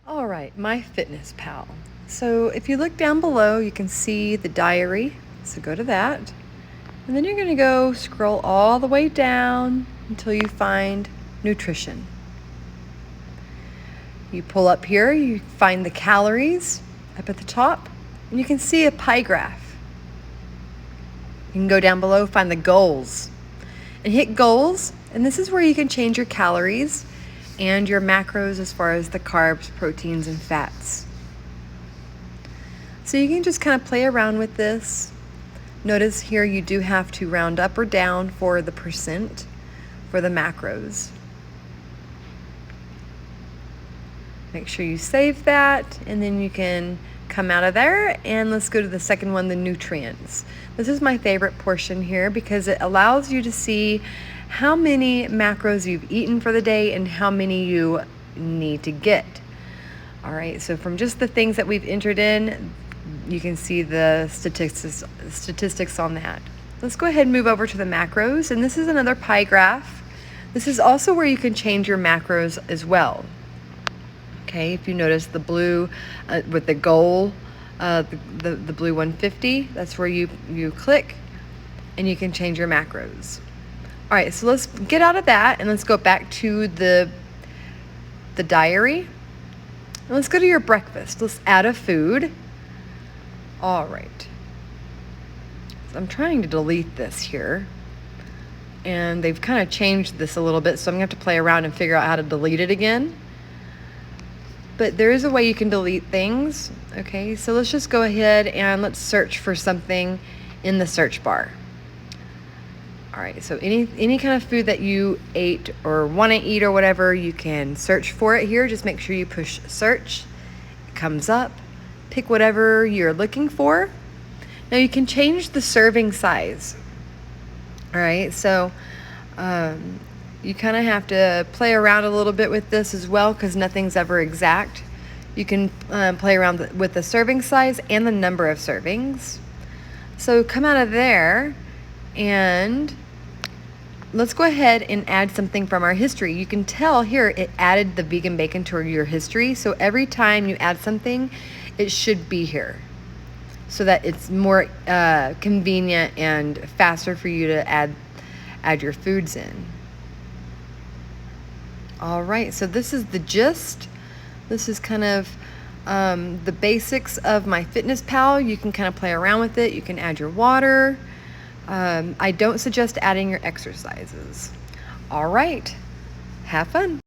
All right, my fitness pal. So if you look down below, you can see the diary. So go to that. And then you're going to go scroll all the way down until you find nutrition. You pull up here, you find the calories up at the top, and you can see a pie graph. You can go down below, find the goals, and hit goals. And this is where you can change your calories and your macros as far as the carbs, proteins, and fats. So you can just kind of play around with this. Notice here you do have to round up or down for the percent for the macros. Make sure you save that, and then you can come out of there, and let's go to the second one, the nutrients. This is my favorite portion here because it allows you to see how many macros you've eaten for the day and how many you need to get. All right, so from just the things that we've entered in, you can see the statistics on that. Let's go ahead and move over to the macros, and this is another pie graph. This is also where you can change your macros as well. Okay, if you notice the blue with the goal, the blue 150, that's where you click and you can change your macros. All right, so let's get out of that and let's go back to the diary. And let's go to your breakfast. Let's add a food. All right. So I'm trying to delete this here. And they've kind of changed this a little bit, so I'm going to have to play around and figure out how to delete it again. But there is a way you can delete things. Okay, so let's just go ahead and let's search for something in the search bar. All right, so any kind of food that you ate or want to eat or whatever, you can search for it here. Just make sure you push search. It comes up. Pick whatever you're looking for. Now you can change the serving size. All right, so you kind of have to play around a little bit with this as well because nothing's ever exact. You can play around with the serving size and the number of servings. So come out of there and let's go ahead and add something from our history. You can tell here it added the vegan bacon to your history. So every time you add something, it should be here so that it's more convenient and faster for you to add your foods in. All right, so this is the gist. This is kind of the basics of my fitness pal. You can kind of play around with it. You can add your water. I don't suggest adding your exercises. All right, have fun.